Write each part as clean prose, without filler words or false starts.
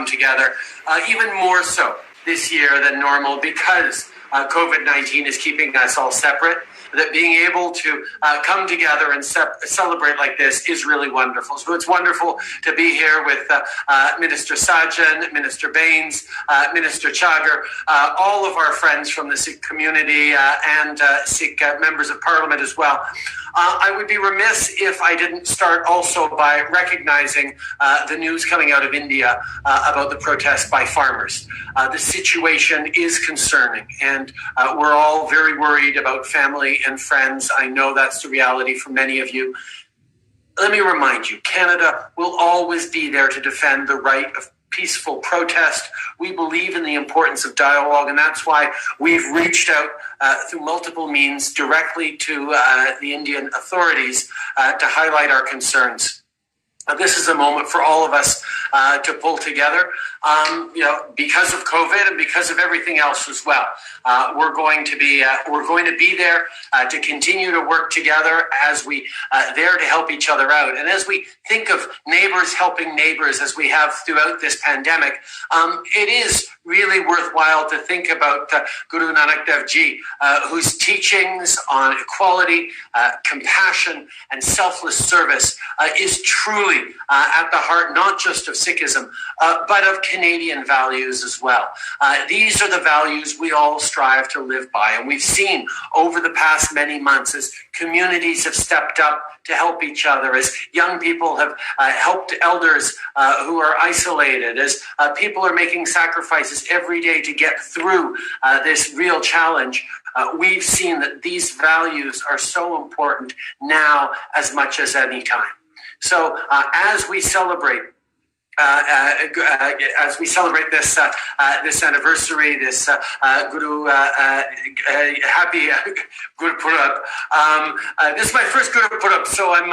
come together, even more so this year than normal because COVID-19 is keeping us all separate. That being able to come together and celebrate like this is really wonderful. So it's wonderful to be here with Minister Sajan, Minister Baines, Minister Chagar, all of our friends from the Sikh community and Sikh members of Parliament as well. I would be remiss if I didn't start also by recognizing the news coming out of India about the protest by farmers. The situation is concerning, and we're all very worried about family and friends. I know that's the reality for many of you. Let me remind you, Canada will always be there to defend the right of peaceful protest. We believe in the importance of dialogue, and that's why we've reached out through multiple means directly to the Indian authorities to highlight our concerns. This is a moment for all of us to pull together, because of COVID and because of everything else as well. We're going to be there to continue to work together as we there to help each other out. And as we think of neighbors helping neighbors, as we have throughout this pandemic, it is really worthwhile to think about Guru Nanak Dev Ji, whose teachings on equality, compassion, and selfless service is truly at the heart not just of Sikhism, but of Canadian values as well. These are the values we all strive to live by, and we've seen over the past many months as communities have stepped up to help each other, as young people have helped elders who are isolated, as people are making sacrifices every day to get through this real challenge. We've seen that these values are so important now as much as any time. So as we celebrate this this anniversary, this Guru happy Guru Purab. This is my first Guru Purab, so I'm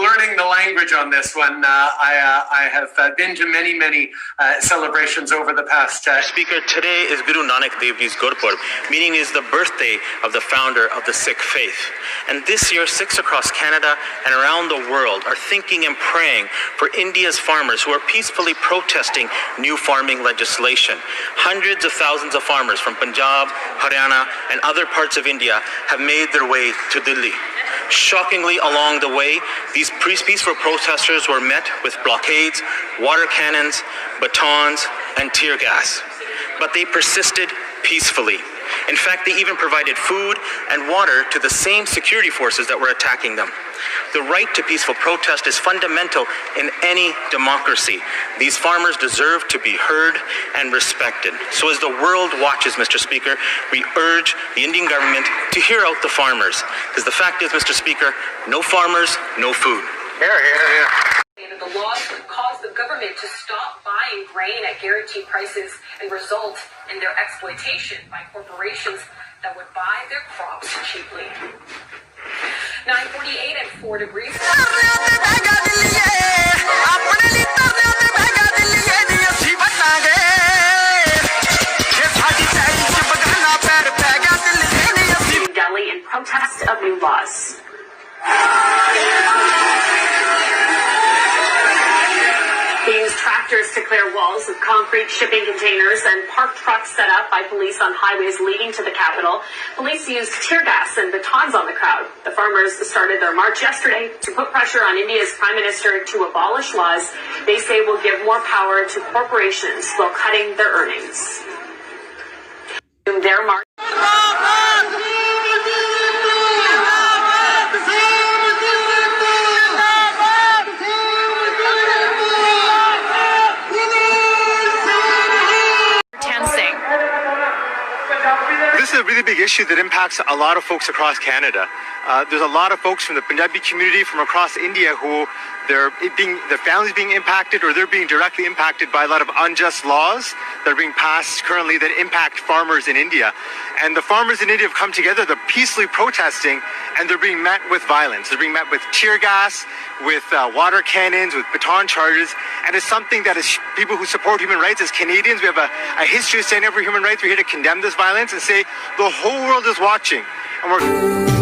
learning the language on this one. I have been to many celebrations over the past. Speaker, today is Guru Nanak Dev Ji's Gurpurab, meaning is the birthday of the founder of the Sikh faith. And this year, Sikhs across Canada and around the world are thinking and praying for India's farmers who are peacefully protesting new farming legislation. Hundreds of thousands of farmers from Punjab, Haryana, and other parts of India have made their way to Delhi. Shockingly, along the way, these peaceful protesters were met with blockades, water cannons, batons, and tear gas. But they persisted peacefully. In fact, they even provided food and water to the same security forces that were attacking them. The right to peaceful protest is fundamental in any democracy. These farmers deserve to be heard and respected. So as the world watches, Mr. Speaker, we urge the Indian government to hear out the farmers. Because the fact is, Mr. Speaker, no farmers, no food. The laws would cause the government to stop buying grain at guaranteed prices and result in their exploitation by corporations that would buy their crops cheaply. 9:48 and 4 degrees. Delhi in protest of new laws. They used tractors to clear walls of concrete shipping containers and parked trucks set up by police on highways leading to the capital. Police used tear gas and batons on the crowd. The farmers started their march yesterday to put pressure on India's Prime Minister to abolish laws they say will give more power to corporations while cutting their earnings. Their march. This is a really big issue that impacts a lot of folks across Canada. There's a lot of folks from the Punjabi community from across India who their families being impacted, or they're being directly impacted by a lot of unjust laws that are being passed currently that impact farmers in India. And the farmers in India have come together, they're peacefully protesting, and they're being met with violence. They're being met with tear gas, with water cannons, with baton charges. And it's something that as people who support human rights, as Canadians, we have a history of standing up for human rights. We're here to condemn this violence and say the whole world is watching. And we're